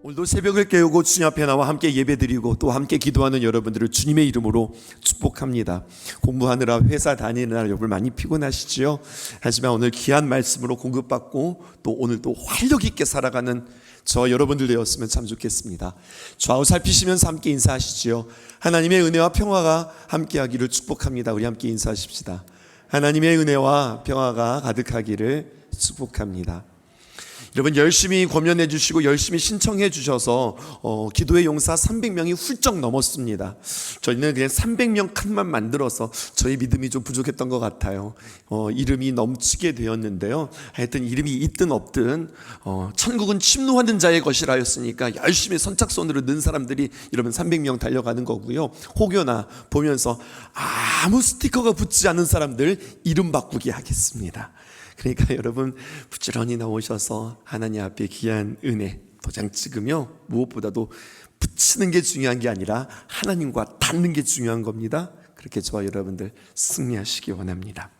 오늘도 새벽을 깨우고 주님 앞에 나와 함께 예배드리고 또 함께 기도하는 여러분들을 주님의 이름으로 축복합니다. 공부하느라 회사 다니느라 여러분 많이 피곤하시지요? 하지만 오늘 귀한 말씀으로 공급받고 또 오늘 또 활력 있게 살아가는 저 여러분들 되었으면 참 좋겠습니다. 좌우 살피시면서 함께 인사하시지요. 하나님의 은혜와 평화가 함께하기를 축복합니다. 우리 함께 인사하십시다. 하나님의 은혜와 평화가 가득하기를 축복합니다. 여러분 열심히 권면해 주시고 열심히 신청해 주셔서 기도의 용사 300명이 훌쩍 넘었습니다. 저희는 그냥 300명 칸만 만들어서 저희 믿음이 좀 부족했던 것 같아요. 이름이 넘치게 되었는데요. 하여튼 이름이 있든 없든 천국은 침노하는 자의 것이라 하였으니까 열심히 선착순으로 는 사람들이 여러분 300명 달려가는 거고요. 혹여나 보면서 아무 스티커가 붙지 않은 사람들 이름 바꾸기 하겠습니다. 그러니까 여러분 부지런히 나오셔서 하나님 앞에 귀한 은혜 도장 찍으며 무엇보다도 붙이는 게 중요한 게 아니라 하나님과 닿는 게 중요한 겁니다. 그렇게 저와 여러분들 승리하시기 원합니다.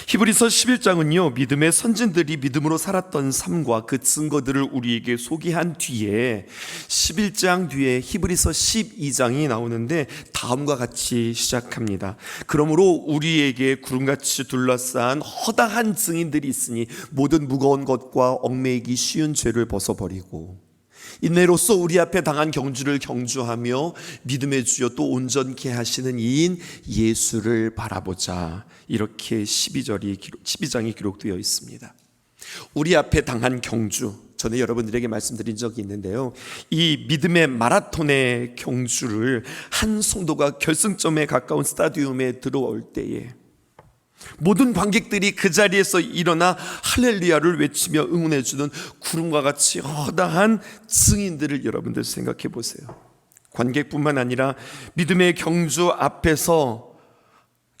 히브리서 11장은요 믿음의 선진들이 믿음으로 살았던 삶과 그 증거들을 우리에게 소개한 뒤에 11장 뒤에 히브리서 12장이 나오는데 다음과 같이 시작합니다. 그러므로 우리에게 구름같이 둘러싼 허다한 증인들이 있으니 모든 무거운 것과 얽매이기 쉬운 죄를 벗어버리고 인내로써 우리 앞에 당한 경주를 경주하며 믿음의 주여 또 온전케 하시는 이인 예수를 바라보자. 이렇게 12장이 기록되어 있습니다. 우리 앞에 당한 경주, 전에 여러분들에게 말씀드린 적이 있는데요. 이 믿음의 마라톤의 경주를 한 성도가 결승점에 가까운 스타디움에 들어올 때에 모든 관객들이 그 자리에서 일어나 할렐루야를 외치며 응원해주는 구름과 같이 허다한 증인들을 여러분들 생각해 보세요. 관객뿐만 아니라 믿음의 경주 앞에서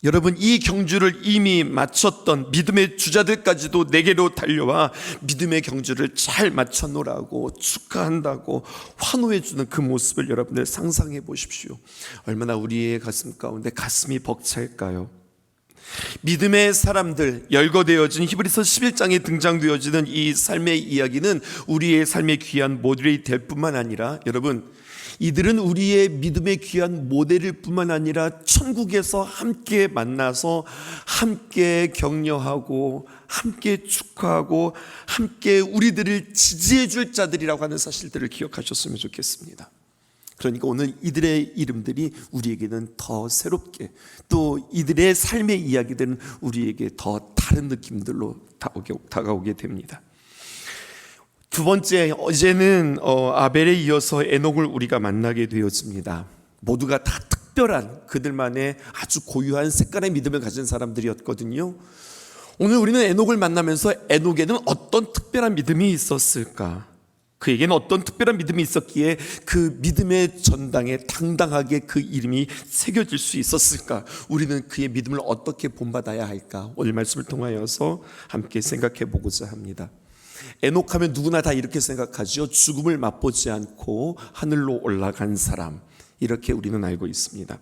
여러분 이 경주를 이미 마쳤던 믿음의 주자들까지도 내게로 달려와 믿음의 경주를 잘 마쳤노라고 축하한다고 환호해주는 그 모습을 여러분들 상상해 보십시오. 얼마나 우리의 가슴 가운데 가슴이 벅찰까요? 믿음의 사람들 열거되어진 히브리서 11장에 등장되어지는 이 삶의 이야기는 우리의 삶의 귀한 모델이 될 뿐만 아니라 여러분 이들은 우리의 믿음의 귀한 모델일 뿐만 아니라 천국에서 함께 만나서 함께 격려하고 함께 축하하고 함께 우리들을 지지해 줄 자들이라고 하는 사실들을 기억하셨으면 좋겠습니다. 그러니까 오늘 이들의 이름들이 우리에게는 더 새롭게 또 이들의 삶의 이야기들은 우리에게 더 다른 느낌들로 다가오게 됩니다. 두 번째, 어제는 아벨에 이어서 에녹을 우리가 만나게 되었습니다. 모두가 다 특별한 그들만의 아주 고유한 색깔의 믿음을 가진 사람들이었거든요. 오늘 우리는 에녹을 만나면서 에녹에는 어떤 특별한 믿음이 있었을까? 그에게는 어떤 특별한 믿음이 있었기에 그 믿음의 전당에 당당하게 그 이름이 새겨질 수 있었을까? 우리는 그의 믿음을 어떻게 본받아야 할까? 오늘 말씀을 통하여서 함께 생각해 보고자 합니다. 에녹하면 누구나 다 이렇게 생각하죠. 죽음을 맛보지 않고 하늘로 올라간 사람, 이렇게 우리는 알고 있습니다.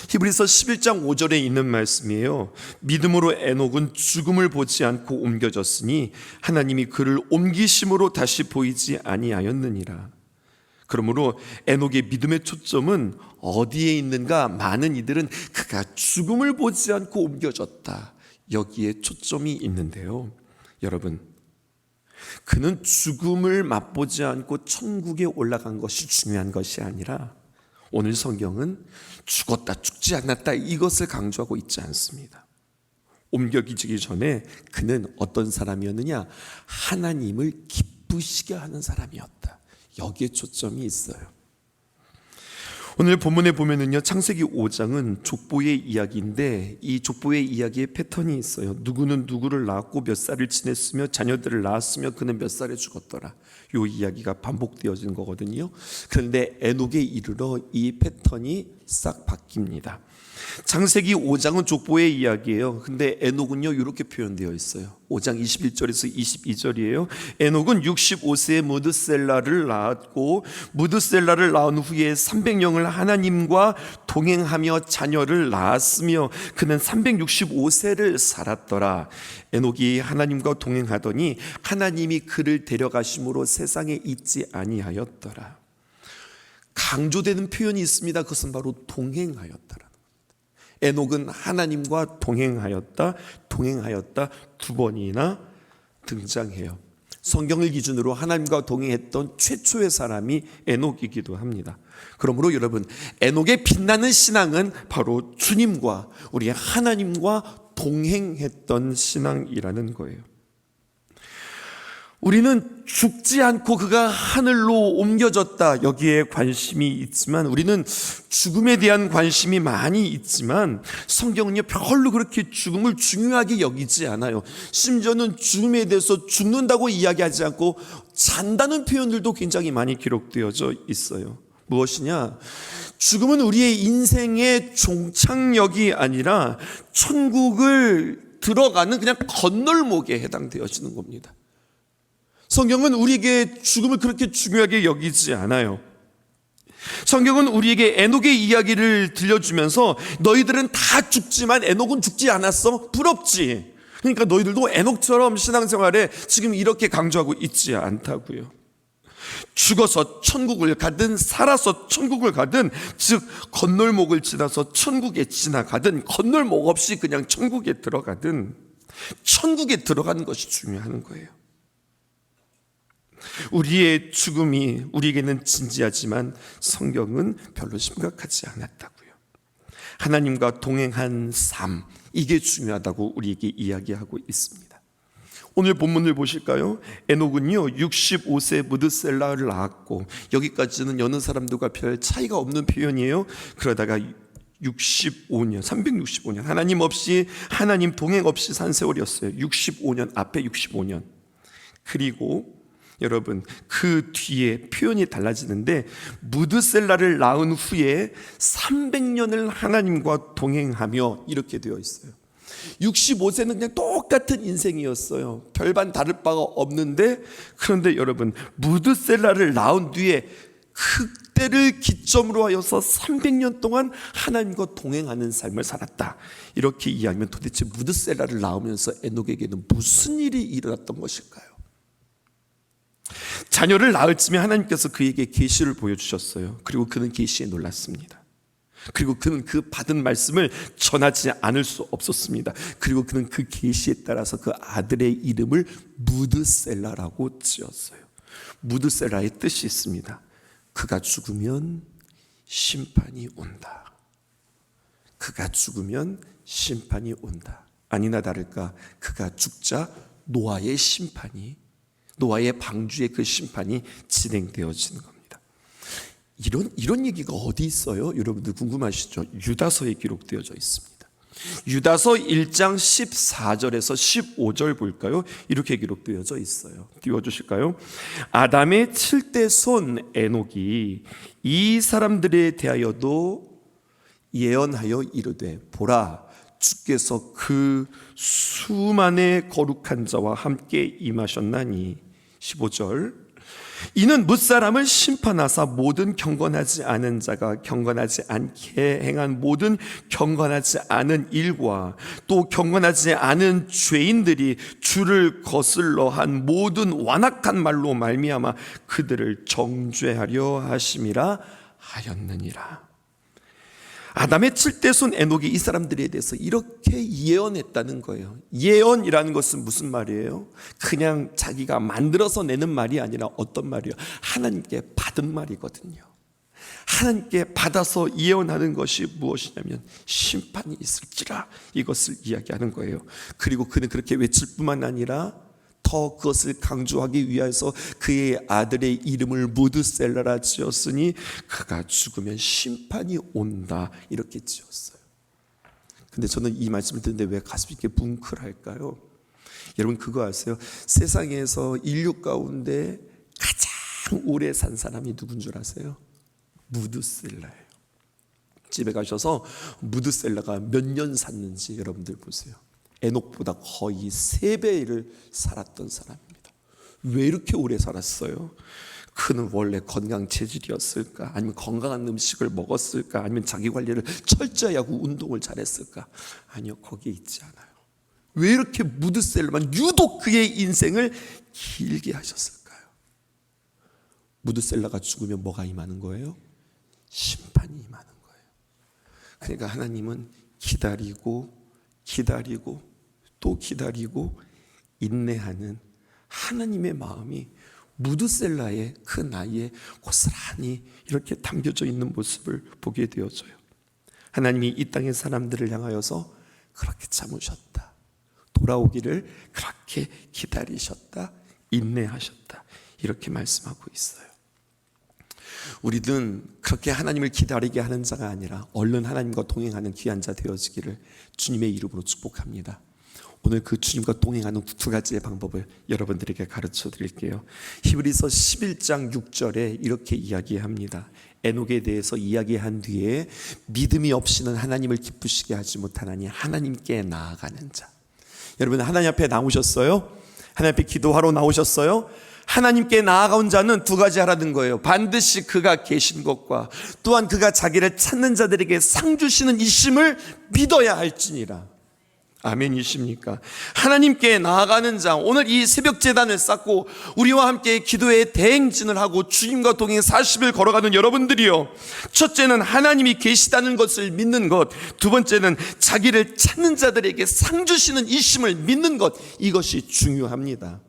히브리서 11장 5절에 있는 말씀이에요. 믿음으로 에녹은 죽음을 보지 않고 옮겨졌으니 하나님이 그를 옮기심으로 다시 보이지 아니하였느니라. 그러므로 에녹의 믿음의 초점은 어디에 있는가? 많은 이들은 그가 죽음을 보지 않고 옮겨졌다, 여기에 초점이 있는데요. 여러분, 그는 죽음을 맛보지 않고 천국에 올라간 것이 중요한 것이 아니라 오늘 성경은 죽었다 죽지 않았다 이것을 강조하고 있지 않습니다. 옮겨지기 전에 그는 어떤 사람이었느냐? 하나님을 기쁘시게 하는 사람이었다. 여기에 초점이 있어요. 오늘 본문에 보면은요, 창세기 5장은 족보의 이야기인데 이 족보의 이야기에 패턴이 있어요. 누구는 누구를 낳았고 몇 살을 지냈으며 자녀들을 낳았으며 그는 몇 살에 죽었더라. 이 이야기가 반복되어진 거거든요. 그런데 에녹에 이르러 이 패턴이 싹 바뀝니다. 창세기 5장은 족보의 이야기예요. 근데 에녹은요 이렇게 표현되어 있어요. 5장 21절에서 22절이에요. 에녹은 65세에 무드셀라를 낳았고 무드셀라를 낳은 후에 300년을 하나님과 동행하며 자녀를 낳았으며 그는 365세를 살았더라. 에녹이 하나님과 동행하더니 하나님이 그를 데려가심으로 세상에 있지 아니하였더라. 강조되는 표현이 있습니다. 그것은 바로 동행하였더라. 에녹은 하나님과 동행하였다 두 번이나 등장해요. 성경을 기준으로 하나님과 동행했던 최초의 사람이 에녹이기도 합니다. 그러므로 여러분, 에녹의 빛나는 신앙은 바로 주님과 우리 하나님과 동행했던 신앙이라는 거예요. 우리는 죽지 않고 그가 하늘로 옮겨졌다, 여기에 관심이 있지만, 우리는 죽음에 대한 관심이 많이 있지만 성경은요 별로 그렇게 죽음을 중요하게 여기지 않아요. 심지어는 죽음에 대해서 죽는다고 이야기하지 않고 잔다는 표현들도 굉장히 많이 기록되어져 있어요. 무엇이냐? 죽음은 우리의 인생의 종착역이 아니라 천국을 들어가는 그냥 건널목에 해당되어지는 겁니다. 성경은 우리에게 죽음을 그렇게 중요하게 여기지 않아요. 성경은 우리에게 에녹의 이야기를 들려주면서 너희들은 다 죽지만 에녹은 죽지 않았어? 부럽지? 그러니까 너희들도 에녹처럼 신앙생활에 지금 이렇게 강조하고 있지 않다고요. 죽어서 천국을 가든 살아서 천국을 가든, 즉 건널목을 지나서 천국에 지나가든 건널목 없이 그냥 천국에 들어가든 천국에 들어가는 것이 중요한 거예요. 우리의 죽음이 우리에게는 진지하지만 성경은 별로 심각하지 않았다고요. 하나님과 동행한 삶, 이게 중요하다고 우리에게 이야기하고 있습니다. 오늘 본문을 보실까요? 에녹은요 65세 무드셀라를 낳았고, 여기까지는 여느 사람들과 별 차이가 없는 표현이에요. 그러다가 365년 하나님 없이, 하나님 동행 없이 산 세월이었어요. 65년, 앞에 65년. 그리고 여러분, 그 뒤에 표현이 달라지는데 무드셀라를 낳은 후에 300년을 하나님과 동행하며, 이렇게 되어 있어요. 65세는 그냥 똑같은 인생이었어요. 별반 다를 바가 없는데, 그런데 여러분, 무드셀라를 낳은 뒤에 그때를 기점으로 하여서 300년 동안 하나님과 동행하는 삶을 살았다, 이렇게 이야기하면 도대체 무드셀라를 낳으면서 에녹에게는 무슨 일이 일어났던 것일까요? 자녀를 낳을 쯤에 하나님께서 그에게 계시를 보여주셨어요. 그리고 그는 계시에 놀랐습니다. 그리고 그는 그 받은 말씀을 전하지 않을 수 없었습니다. 그리고 그는 그 계시에 따라서 그 아들의 이름을 무드셀라라고 지었어요. 무드셀라의 뜻이 있습니다. 그가 죽으면 심판이 온다. 그가 죽으면 심판이 온다. 아니나 다를까 그가 죽자 노아의 심판이, 노아의 방주의 그 심판이 진행되어지는 겁니다. 이런 얘기가 어디 있어요? 여러분들 궁금하시죠? 유다서에 기록되어져 있습니다. 유다서 1장 14절에서 15절 볼까요? 이렇게 기록되어져 있어요. 띄워주실까요? 아담의 7대 손 에녹이 이 사람들에 대하여도 예언하여 이르되, 보라, 주께서 그 수만의 거룩한 자와 함께 임하셨나니. 15절, 이는 뭇사람을 심판하사 모든 경건하지 않은 자가 경건하지 않게 행한 모든 경건하지 않은 일과 또 경건하지 않은 죄인들이 주를 거슬러 한 모든 완악한 말로 말미암아 그들을 정죄하려 하심이라 하였느니라. 아담의 7대 손 에녹이 이 사람들에 대해서 이렇게 예언했다는 거예요. 예언이라는 것은 무슨 말이에요? 그냥 자기가 만들어서 내는 말이 아니라 어떤 말이에요? 하나님께 받은 말이거든요. 하나님께 받아서 예언하는 것이 무엇이냐면 심판이 있을지라, 이것을 이야기하는 거예요. 그리고 그는 그렇게 외칠 뿐만 아니라 더 그것을 강조하기 위해서 그의 아들의 이름을 무드셀라라 지었으니 그가 죽으면 심판이 온다, 이렇게 지었어요. 근데 저는 이 말씀을 듣는데 왜 가슴이 이렇게 뭉클할까요? 여러분 그거 아세요? 세상에서 인류 가운데 가장 오래 산 사람이 누군 줄 아세요? 무드셀라예요. 집에 가셔서 무드셀라가 몇 년 샀는지 여러분들 보세요. 에녹보다 거의 3배를 살았던 사람입니다. 왜 이렇게 오래 살았어요? 그는 원래 건강 체질이었을까? 아니면 건강한 음식을 먹었을까? 아니면 자기 관리를 철저히 하고 운동을 잘했을까? 아니요, 거기에 있지 않아요. 왜 이렇게 무드셀라만 유독 그의 인생을 길게 하셨을까요? 무드셀라가 죽으면 뭐가 임하는 거예요? 심판이 임하는 거예요. 그러니까 하나님은 기다리고 또 기다리고 인내하는 하나님의 마음이 무드셀라의 그 나이에 고스란히 이렇게 담겨져 있는 모습을 보게 되어져요. 하나님이 이 땅의 사람들을 향하여서 그렇게 참으셨다, 돌아오기를 그렇게 기다리셨다, 인내하셨다, 이렇게 말씀하고 있어요. 우리는 그렇게 하나님을 기다리게 하는 자가 아니라 얼른 하나님과 동행하는 귀한 자 되어지기를 주님의 이름으로 축복합니다. 오늘 그 주님과 동행하는 2가지의 방법을 여러분들에게 가르쳐 드릴게요. 히브리서 11장 6절에 이렇게 이야기합니다. 에녹에 대해서 이야기한 뒤에 믿음이 없이는 하나님을 기쁘시게 하지 못하나니 하나님께 나아가는 자. 여러분, 하나님 앞에 나오셨어요? 하나님 앞에 기도하러 나오셨어요? 하나님께 나아가온 자는 2가지 하라는 거예요. 반드시 그가 계신 것과 또한 그가 자기를 찾는 자들에게 상 주시는 이심을 믿어야 할지니라. 아멘이십니까? 하나님께 나아가는 자, 오늘 이 새벽 제단을 쌓고 우리와 함께 기도의 대행진을 하고 주님과 동행 40일 걸어가는 여러분들이요, 첫째는 하나님이 계시다는 것을 믿는 것, 2번째는 자기를 찾는 자들에게 상 주시는 이심을 믿는 것, 이것이 중요합니다.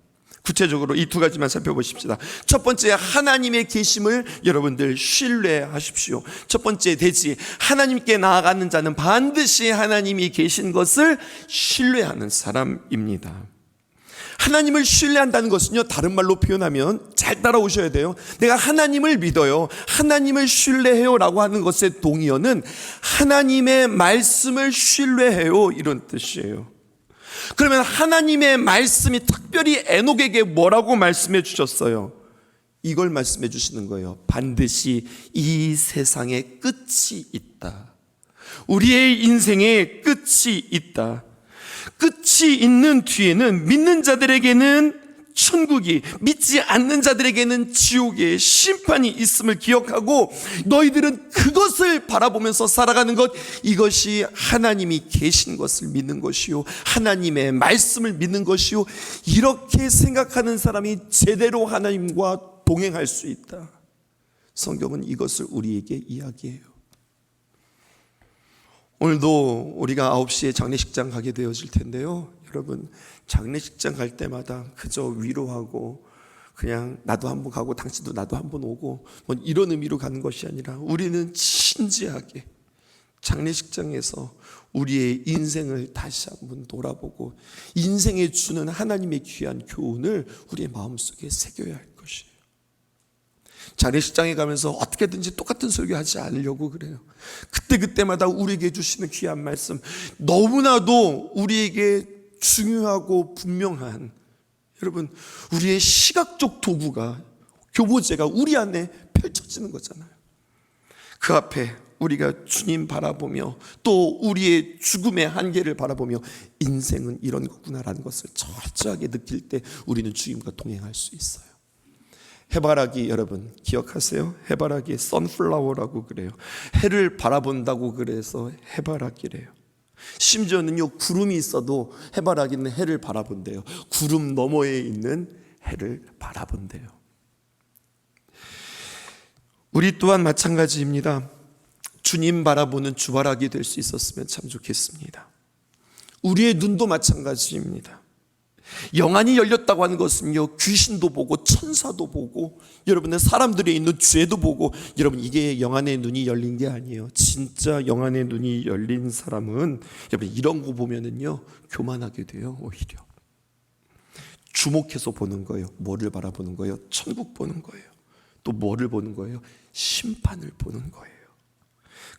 구체적으로 이 2가지만 살펴보십시다. 첫 번째, 하나님의 계심을 여러분들 신뢰하십시오. 첫 번째 대지, 하나님께 나아가는 자는 반드시 하나님이 계신 것을 신뢰하는 사람입니다. 하나님을 신뢰한다는 것은요, 다른 말로 표현하면 잘 따라오셔야 돼요. 내가 하나님을 믿어요, 하나님을 신뢰해요 라고 하는 것의 동의어는 하나님의 말씀을 신뢰해요, 이런 뜻이에요. 그러면 하나님의 말씀이 특별히 에녹에게 뭐라고 말씀해 주셨어요? 이걸 말씀해 주시는 거예요. 반드시 이 세상에 끝이 있다. 우리의 인생에 끝이 있다. 끝이 있는 뒤에는 믿는 자들에게는 천국이, 믿지 않는 자들에게는 지옥의 심판이 있음을 기억하고 너희들은 그것을 바라보면서 살아가는 것, 이것이 하나님이 계신 것을 믿는 것이요, 하나님의 말씀을 믿는 것이요, 이렇게 생각하는 사람이 제대로 하나님과 동행할 수 있다. 성경은 이것을 우리에게 이야기해요. 오늘도 우리가 9시에 장례식장 가게 되어질 텐데요, 여러분, 장례식장 갈 때마다 그저 위로하고 그냥 나도 한번 가고 당신도 나도 한번 오고 뭐 이런 의미로 가는 것이 아니라 우리는 진지하게 장례식장에서 우리의 인생을 다시 한번 돌아보고 인생에 주는 하나님의 귀한 교훈을 우리의 마음속에 새겨야 할 것이에요. 장례식장에 가면서 어떻게든지 똑같은 설교하지 않으려고 그래요. 그때마다 우리에게 주시는 귀한 말씀, 너무나도 우리에게 중요하고 분명한, 여러분, 우리의 시각적 도구가, 교보제가 우리 안에 펼쳐지는 거잖아요. 그 앞에 우리가 주님 바라보며 또 우리의 죽음의 한계를 바라보며 인생은 이런 거구나라는 것을 철저하게 느낄 때 우리는 주님과 동행할 수 있어요. 해바라기, 여러분 기억하세요? 해바라기 선플라워라고 그래요. 해를 바라본다고 그래서 해바라기래요. 심지어는요, 구름이 있어도 해바라기는 해를 바라본대요. 구름 너머에 있는 해를 바라본대요. 우리 또한 마찬가지입니다. 주님 바라보는 주바라기 될 수 있었으면 참 좋겠습니다. 우리의 눈도 마찬가지입니다. 영안이 열렸다고 하는 것은요, 귀신도 보고 천사도 보고 여러분의 사람들이 있는 죄도 보고, 여러분 이게 영안의 눈이 열린 게 아니에요. 진짜 영안의 눈이 열린 사람은 여러분 이런 거 보면은요 교만하게 돼요. 오히려 주목해서 보는 거예요. 뭐를 바라보는 거예요? 천국 보는 거예요. 또 뭐를 보는 거예요? 심판을 보는 거예요.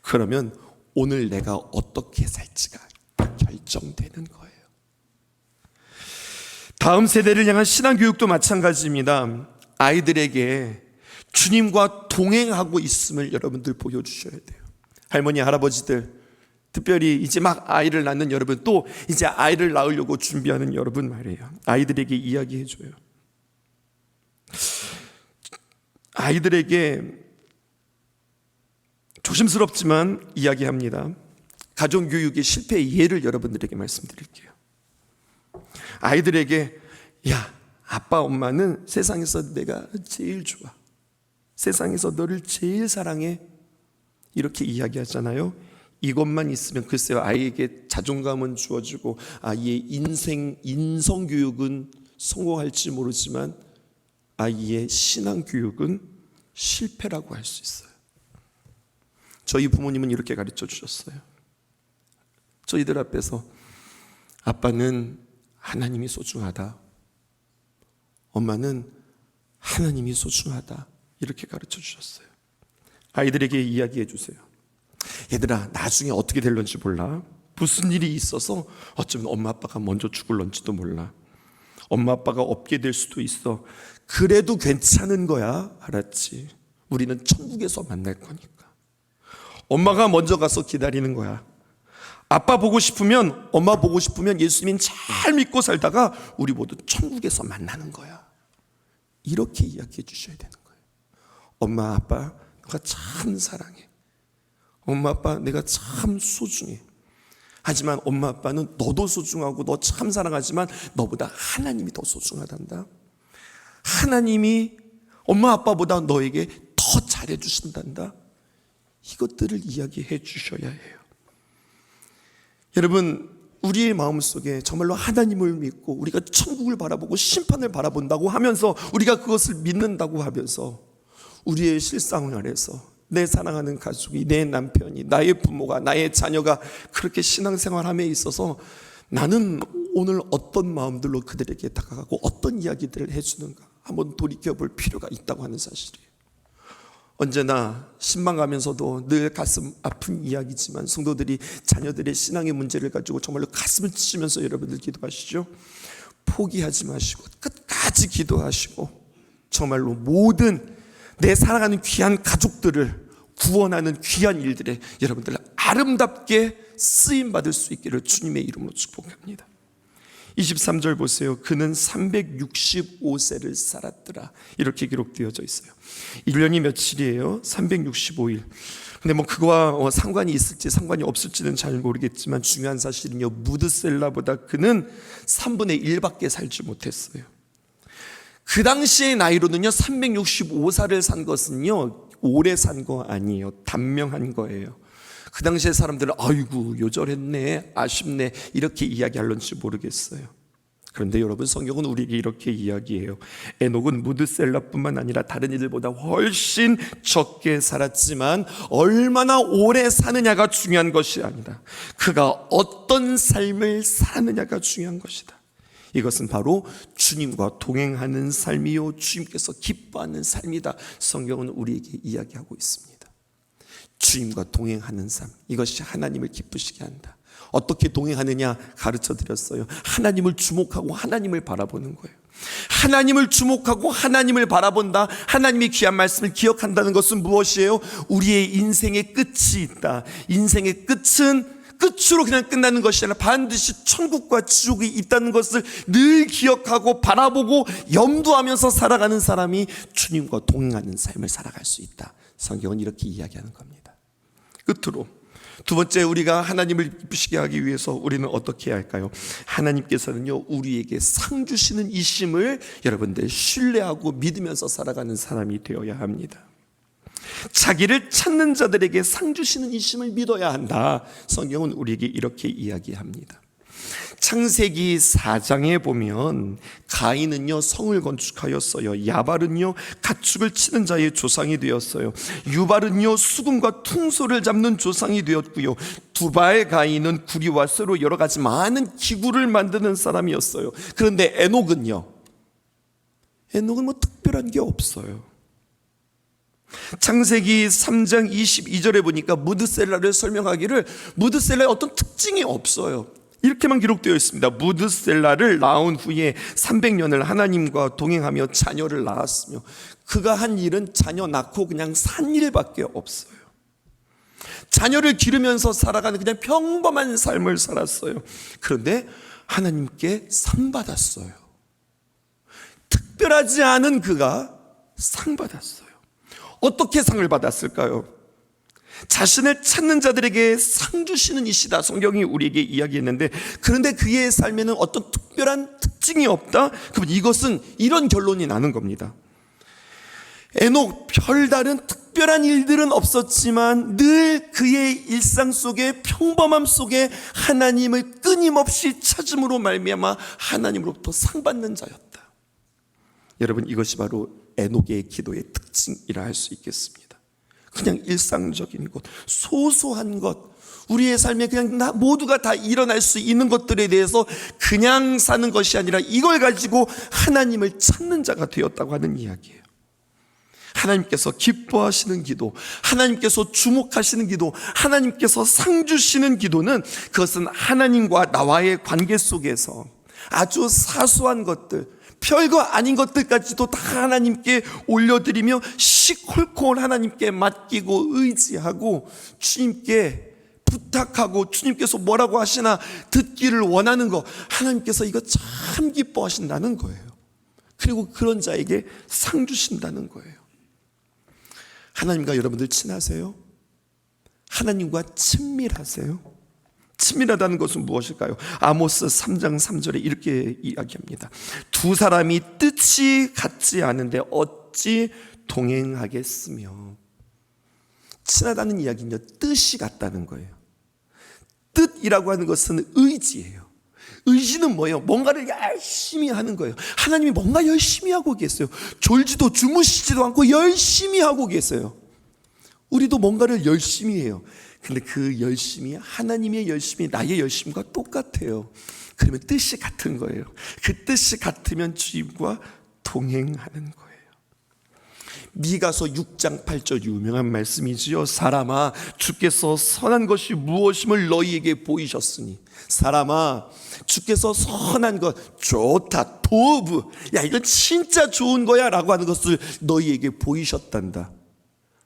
그러면 오늘 내가 어떻게 살지가 결정되는 거예요. 다음 세대를 향한 신앙교육도 마찬가지입니다. 아이들에게 주님과 동행하고 있음을 여러분들 보여주셔야 돼요. 할머니, 할아버지들, 특별히 이제 막 아이를 낳는 여러분, 또 이제 아이를 낳으려고 준비하는 여러분 말이에요. 아이들에게 이야기해줘요. 아이들에게 조심스럽지만 이야기합니다. 가정교육의 실패의 예를 여러분들에게 말씀드릴게요. 아이들에게, 야, 아빠 엄마는 세상에서 내가 제일 좋아, 세상에서 너를 제일 사랑해, 이렇게 이야기하잖아요. 이것만 있으면 글쎄요, 아이에게 자존감은 주어지고 아이의 인성교육은 성공할지 모르지만 아이의 신앙교육은 실패라고 할 수 있어요. 저희 부모님은 이렇게 가르쳐 주셨어요. 저희들 앞에서 아빠는 하나님이 소중하다, 엄마는 하나님이 소중하다, 이렇게 가르쳐 주셨어요. 아이들에게 이야기해 주세요. 얘들아, 나중에 어떻게 될런지 몰라. 무슨 일이 있어서 어쩌면 엄마 아빠가 먼저 죽을런지도 몰라. 엄마 아빠가 없게 될 수도 있어. 그래도 괜찮은 거야, 알았지? 우리는 천국에서 만날 거니까. 엄마가 먼저 가서 기다리는 거야. 아빠 보고 싶으면, 엄마 보고 싶으면 예수님 잘 믿고 살다가 우리 모두 천국에서 만나는 거야. 이렇게 이야기해 주셔야 되는 거예요. 엄마 아빠, 너가 참 사랑해. 엄마 아빠, 내가 참 소중해. 하지만 엄마 아빠는 너도 소중하고 너 참 사랑하지만 너보다 하나님이 더 소중하단다. 하나님이 엄마 아빠보다 너에게 더 잘해 주신단다. 이것들을 이야기해 주셔야 해요. 여러분, 우리의 마음속에 정말로 하나님을 믿고 우리가 천국을 바라보고 심판을 바라본다고 하면서, 우리가 그것을 믿는다고 하면서 우리의 실생활에서 내 사랑하는 가족이, 내 남편이, 나의 부모가, 나의 자녀가 그렇게 신앙생활함에 있어서 나는 오늘 어떤 마음들로 그들에게 다가가고 어떤 이야기들을 해주는가 한번 돌이켜볼 필요가 있다고 하는 사실이에요. 언제나 신방가면서도 늘 가슴 아픈 이야기지만 성도들이 자녀들의 신앙의 문제를 가지고 정말로 가슴을 찢으면서 여러분들 기도하시죠. 포기하지 마시고 끝까지 기도하시고 정말로 모든 내 사랑하는 귀한 가족들을 구원하는 귀한 일들에 여러분들 아름답게 쓰임받을 수 있기를 주님의 이름으로 축복합니다. 23절 보세요. 그는 365세를 살았더라, 이렇게 기록되어져 있어요. 1년이 며칠이에요? 365일. 근데 뭐 그거와 상관이 있을지 상관이 없을지는 잘 모르겠지만 중요한 사실은요, 무드셀라보다 그는 3분의 1밖에 살지 못했어요. 그 당시의 나이로는요, 365살을 산 것은요, 오래 산 거 아니에요. 단명한 거예요. 그 당시에 사람들은 아이고 요절했네, 아쉽네, 이렇게 이야기할런지 모르겠어요. 그런데 여러분, 성경은 우리에게 이렇게 이야기해요. 에녹은 무드셀라뿐만 아니라 다른 이들보다 훨씬 적게 살았지만 얼마나 오래 사느냐가 중요한 것이 아니다. 그가 어떤 삶을 사느냐가 중요한 것이다. 이것은 바로 주님과 동행하는 삶이요, 주님께서 기뻐하는 삶이다. 성경은 우리에게 이야기하고 있습니다. 주님과 동행하는 삶, 이것이 하나님을 기쁘시게 한다. 어떻게 동행하느냐 가르쳐 드렸어요. 하나님을 주목하고 하나님을 바라보는 거예요. 하나님을 주목하고 하나님을 바라본다, 하나님의 귀한 말씀을 기억한다는 것은 무엇이에요? 우리의 인생의 끝이 있다. 인생의 끝은 끝으로 그냥 끝나는 것이 아니라 반드시 천국과 지옥이 있다는 것을 늘 기억하고 바라보고 염두하면서 살아가는 사람이 주님과 동행하는 삶을 살아갈 수 있다. 성경은 이렇게 이야기하는 겁니다. 끝으로 두 번째, 우리가 하나님을 기쁘시게 하기 위해서 우리는 어떻게 해야 할까요? 하나님께서는요, 우리에게 상 주시는 이심을 여러분들 신뢰하고 믿으면서 살아가는 사람이 되어야 합니다. 자기를 찾는 자들에게 상 주시는 이심을 믿어야 한다. 성경은 우리에게 이렇게 이야기합니다. 창세기 4장에 보면 가인은요, 성을 건축하였어요. 야발은요, 가축을 치는 자의 조상이 되었어요. 유발은요, 수금과 퉁소를 잡는 조상이 되었고요. 두발 가인은 구리와 쇠로 여러 가지 많은 기구를 만드는 사람이었어요. 그런데 에녹은요, 에녹은 뭐 특별한 게 없어요. 창세기 3장 22절에 보니까 무드셀라를 설명하기를 무드셀라의 어떤 특징이 없어요. 이렇게만 기록되어 있습니다. 무드셀라를 낳은 후에 300년을 하나님과 동행하며 자녀를 낳았으며, 그가 한 일은 자녀 낳고 그냥 산 일밖에 없어요. 자녀를 기르면서 살아가는 그냥 평범한 삶을 살았어요. 그런데 하나님께 상 받았어요. 특별하지 않은 그가 상 받았어요. 어떻게 상을 받았을까요? 자신을 찾는 자들에게 상 주시는 이시다, 성경이 우리에게 이야기했는데, 그런데 그의 삶에는 어떤 특별한 특징이 없다? 그럼 이것은 이런 결론이 나는 겁니다. 에녹, 별다른 특별한 일들은 없었지만 늘 그의 일상 속에, 평범함 속에 하나님을 끊임없이 찾음으로 말미암아 하나님으로부터 상 받는 자였다. 여러분, 이것이 바로 에녹의 기도의 특징이라 할 수 있겠습니다. 그냥 일상적인 것, 소소한 것, 우리의 삶에 그냥 모두가 다 일어날 수 있는 것들에 대해서 그냥 사는 것이 아니라 이걸 가지고 하나님을 찾는 자가 되었다고 하는 이야기예요. 하나님께서 기뻐하시는 기도, 하나님께서 주목하시는 기도, 하나님께서 상 주시는 기도는, 그것은 하나님과 나와의 관계 속에서 아주 사소한 것들, 별거 아닌 것들까지도 다 하나님께 올려드리며 시콜콜 하나님께 맡기고 의지하고 주님께 부탁하고 주님께서 뭐라고 하시나 듣기를 원하는 거, 하나님께서 이거 참 기뻐하신다는 거예요. 그리고 그런 자에게 상 주신다는 거예요. 하나님과 여러분들 친하세요? 하나님과 친밀하세요? 친밀하다는 것은 무엇일까요? 아모스 3장 3절에 이렇게 이야기합니다. 두 사람이 뜻이 같지 않은데 어찌 동행하겠으며. 친하다는 이야기는요, 뜻이 같다는 거예요. 뜻이라고 하는 것은 의지예요. 의지는 뭐예요? 뭔가를 열심히 하는 거예요. 하나님이 뭔가 열심히 하고 계세요. 졸지도 주무시지도 않고 열심히 하고 계세요. 우리도 뭔가를 열심히 해요. 근데 그 열심이 하나님의 열심이 나의 열심과 똑같아요. 그러면 뜻이 같은 거예요. 그 뜻이 같으면 주님과 동행하는 거예요. 미가서 6장 8절 유명한 말씀이지요. 사람아, 주께서 선한 것이 무엇임을 너희에게 보이셨으니. 사람아, 주께서 선한 것, 좋다, 도브, 야 이건 진짜 좋은 거야 라고 하는 것을 너희에게 보이셨단다.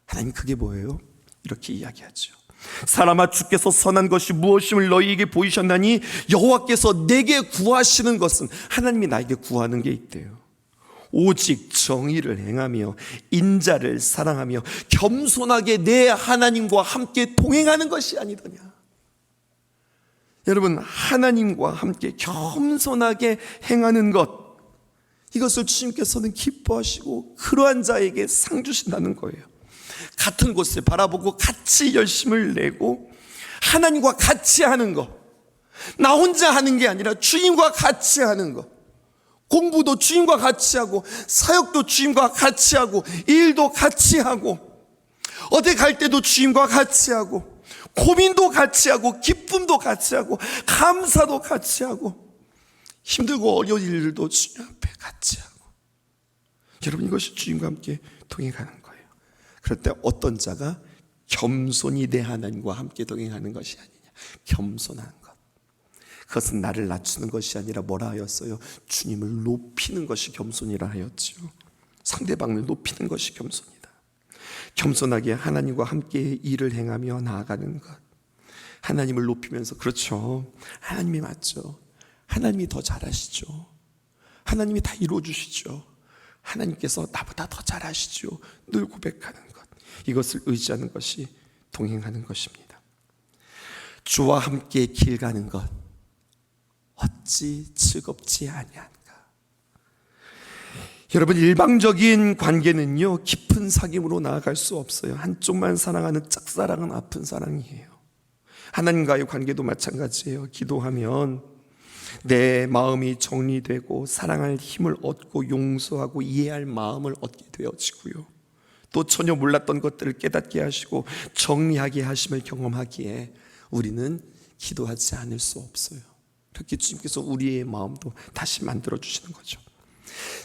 하나님, 그게 뭐예요? 이렇게 이야기하죠. 사람아, 주께서 선한 것이 무엇임을 너희에게 보이셨나니 여호와께서 내게 구하시는 것은, 하나님이 나에게 구하는 게 있대요. 오직 정의를 행하며 인자를 사랑하며 겸손하게 내 하나님과 함께 동행하는 것이 아니더냐. 여러분, 하나님과 함께 겸손하게 행하는 것, 이것을 주님께서는 기뻐하시고 그러한 자에게 상 주신다는 거예요. 같은 곳을 바라보고 같이 열심을 내고 하나님과 같이 하는 것, 나 혼자 하는 게 아니라 주님과 같이 하는 것, 공부도 주님과 같이 하고 사역도 주님과 같이 하고 일도 같이 하고 어디 갈 때도 주님과 같이 하고 고민도 같이 하고 기쁨도 같이 하고 감사도 같이 하고 힘들고 어려운 일들도 주님 앞에 같이 하고. 여러분, 이것이 주님과 함께 동행하는 거예요. 그럴 때 어떤 자가 겸손히 내 하나님과 함께 동행하는 것이 아니냐. 겸손한 것, 그것은 나를 낮추는 것이 아니라 뭐라 하였어요? 주님을 높이는 것이 겸손이라 하였지요. 상대방을 높이는 것이 겸손이다. 겸손하게 하나님과 함께 일을 행하며 나아가는 것, 하나님을 높이면서, 그렇죠, 하나님이 맞죠, 하나님이 더 잘하시죠, 하나님이 다 이루어주시죠, 하나님께서 나보다 더 잘하시죠, 늘 고백하는 것, 이것을 의지하는 것이 동행하는 것입니다. 주와 함께 길 가는 것 어찌 즐겁지 아니한가. 여러분, 일방적인 관계는요, 깊은 사귐으로 나아갈 수 없어요. 한쪽만 사랑하는 짝사랑은 아픈 사랑이에요. 하나님과의 관계도 마찬가지예요. 기도하면 내 마음이 정리되고 사랑할 힘을 얻고 용서하고 이해할 마음을 얻게 되어지고요, 또 전혀 몰랐던 것들을 깨닫게 하시고 정리하게 하심을 경험하기에 우리는 기도하지 않을 수 없어요. 그렇게 주님께서 우리의 마음도 다시 만들어 주시는 거죠.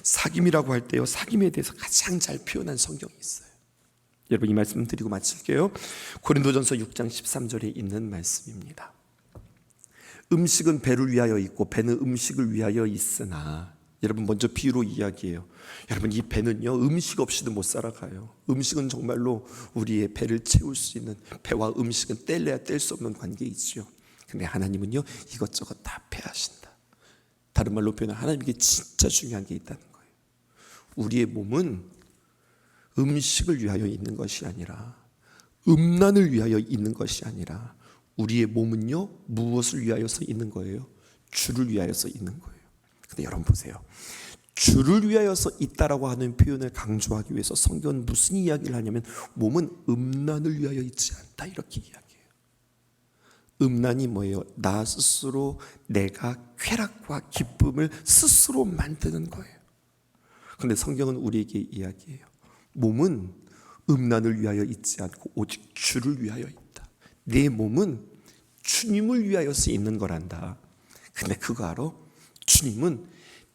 사귐이라고 할 때요, 사귐에 대해서 가장 잘 표현한 성경이 있어요. 여러분, 이 말씀 드리고 마칠게요. 고린도전서 6장 13절에 있는 말씀입니다. 음식은 배를 위하여 있고 배는 음식을 위하여 있으나, 여러분 먼저 비유로 이야기해요. 여러분 이 배는요 음식 없이도 못 살아가요. 음식은 정말로 우리의 배를 채울 수 있는, 배와 음식은 뗄래야 뗄 수 없는 관계이지요. 근데 하나님은요 이것저것 다 배하신다. 다른 말로 표현하면 하나님께 진짜 중요한 게 있다는 거예요. 우리의 몸은 음식을 위하여 있는 것이 아니라, 음란을 위하여 있는 것이 아니라, 우리의 몸은요 무엇을 위하여서 있는 거예요? 주를 위하여서 있는 거예요. 근데 여러분 보세요. 주를 위하여서 있다라고 하는 표현을 강조하기 위해서 성경은 무슨 이야기를 하냐면 몸은 음란을 위하여 있지 않다 이렇게 이야기해요. 음란이 뭐예요? 나 스스로 내가 쾌락과 기쁨을 스스로 만드는 거예요. 근데 성경은 우리에게 이야기해요. 몸은 음란을 위하여 있지 않고 오직 주를 위하여 있다. 내 몸은 주님을 위하여서 있는 거란다. 근데 그거 알아? 주님은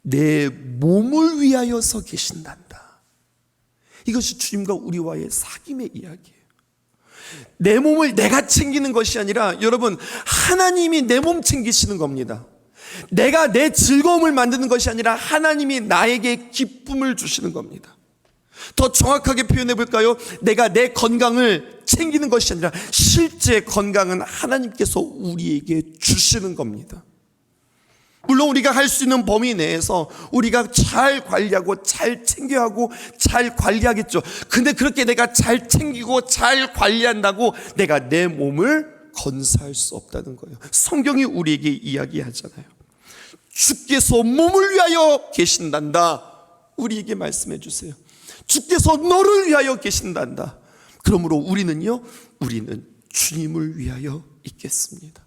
내 몸을 위하여서 계신단다. 이것이 주님과 우리와의 사귐의 이야기예요. 내 몸을 내가 챙기는 것이 아니라 여러분 하나님이 내 몸 챙기시는 겁니다. 내가 내 즐거움을 만드는 것이 아니라 하나님이 나에게 기쁨을 주시는 겁니다. 더 정확하게 표현해 볼까요? 내가 내 건강을 챙기는 것이 아니라 실제 건강은 하나님께서 우리에게 주시는 겁니다. 물론 우리가 할 수 있는 범위 내에서 우리가 잘 관리하고 잘 챙겨야 하고 잘 관리하겠죠. 근데 그렇게 내가 잘 챙기고 잘 관리한다고 내가 내 몸을 건사할 수 없다는 거예요. 성경이 우리에게 이야기하잖아요. 주께서 몸을 위하여 계신단다. 우리에게 말씀해 주세요. 주께서 너를 위하여 계신단다. 그러므로 우리는 주님을 위하여 있겠습니다.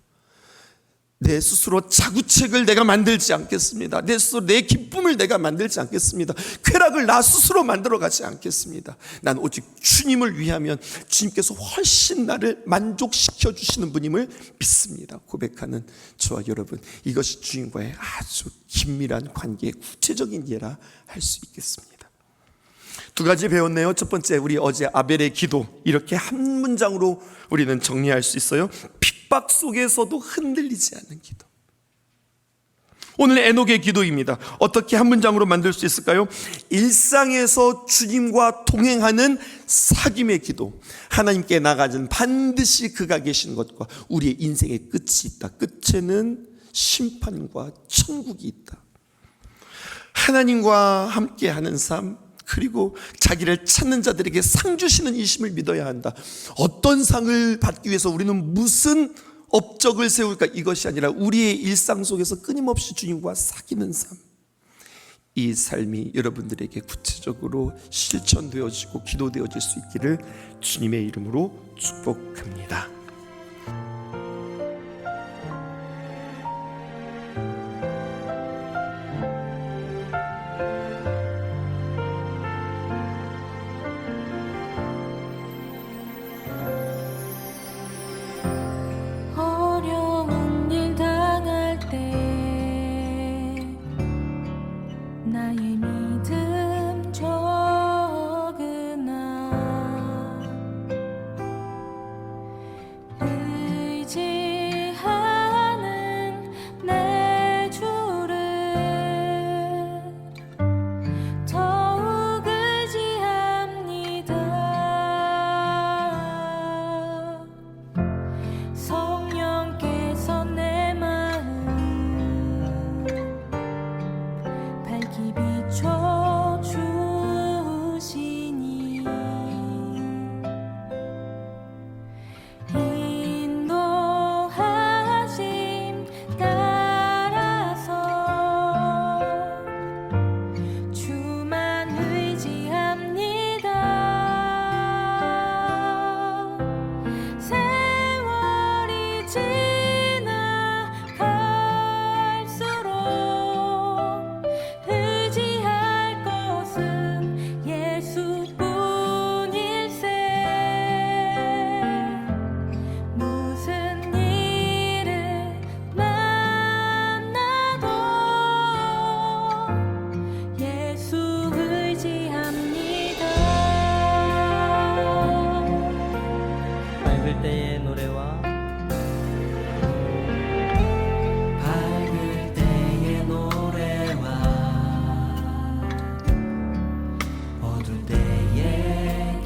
내 스스로 자구책을 내가 만들지 않겠습니다. 내 스스로 내 기쁨을 내가 만들지 않겠습니다. 쾌락을 나 스스로 만들어 가지 않겠습니다. 난 오직 주님을 위하면 주님께서 훨씬 나를 만족시켜 주시는 분임을 믿습니다. 고백하는 저와 여러분, 이것이 주님과의 아주 긴밀한 관계의 구체적인 예라 할 수 있겠습니다. 두 가지 배웠네요. 첫 번째, 우리 어제 아벨의 기도, 이렇게 한 문장으로 우리는 정리할 수 있어요. 핍박 속에서도 흔들리지 않는 기도. 오늘 에녹의 기도입니다. 어떻게 한 문장으로 만들 수 있을까요? 일상에서 주님과 동행하는 사귐의 기도. 하나님께 나가는 반드시 그가 계신 것과 우리의 인생의 끝이 있다. 끝에는 심판과 천국이 있다. 하나님과 함께하는 삶, 그리고 자기를 찾는 자들에게 상 주시는 이심을 믿어야 한다. 어떤 상을 받기 위해서 우리는 무슨 업적을 세울까, 이것이 아니라 우리의 일상 속에서 끊임없이 주님과 사귀는 삶, 이 삶이 여러분들에게 구체적으로 실천되어지고 기도되어질 수 있기를 주님의 이름으로 축복합니다.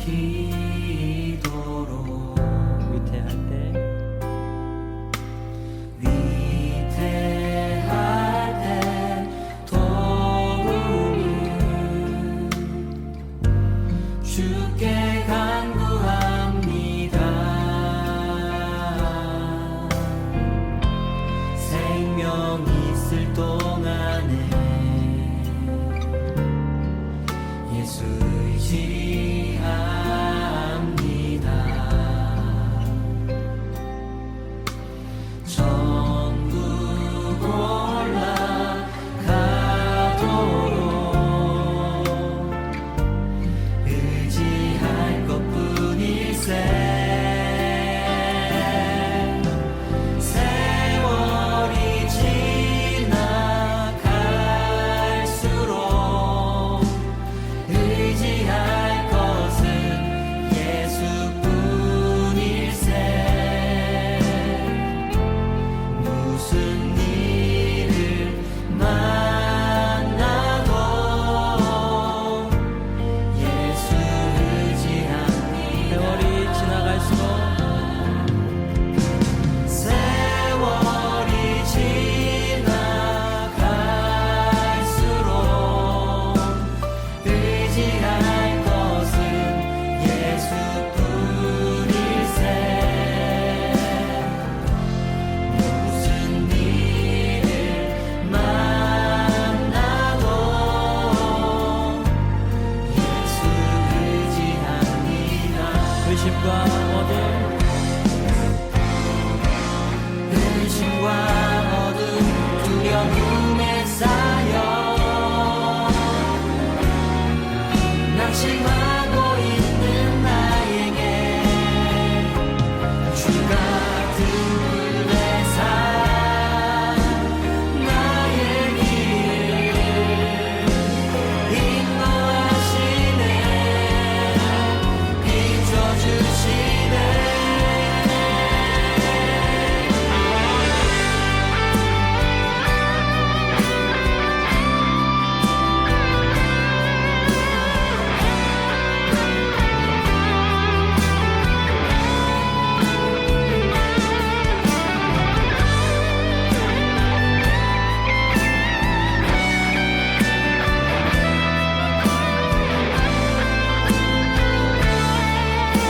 기도로 위태할 때 도움을 주께 간구합니다. 생명 있을 동안에 예수 의지합니다. 천국 올라가도록 의지할 것뿐일세. 세월이 지나갈수록 의지할 것은 예수뿐일세. 무슨 일을 만나도 예수 의지합니다. 세월이 지나갈수록 세월이 지나갈수록 의지할 것은 예수뿐일세. 무슨 일을 만나도 예수 의지합니다. 의심과 어둠 의심과 어둠 두려움에 쌓여 낙심하고 있는 나에게 주 같은 불에서 나의 길을 인도하시네. 비춰주시네.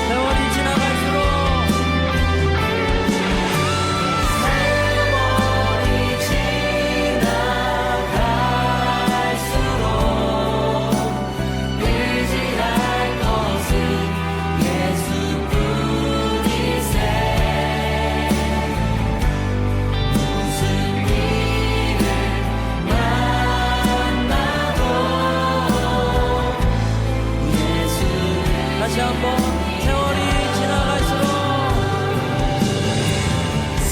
세월이 지나갈수록 세월이 지나갈수록 의지할 것은 예수뿐일세. 무슨 일을 만나도 예수 다시 한번 세월이 지나갈수록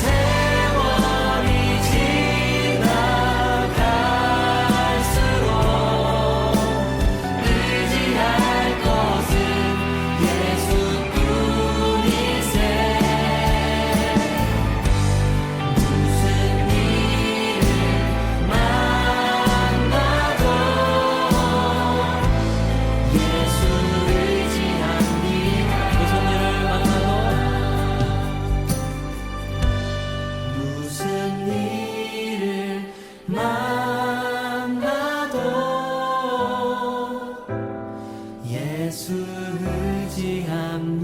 세월이 지나갈수록 의지할 것은 예수뿐일세. 무슨 일을 만나도 예수 의지합니다. 무슨 일을 만나도 무슨 일을 만나도 예수 의지합니다.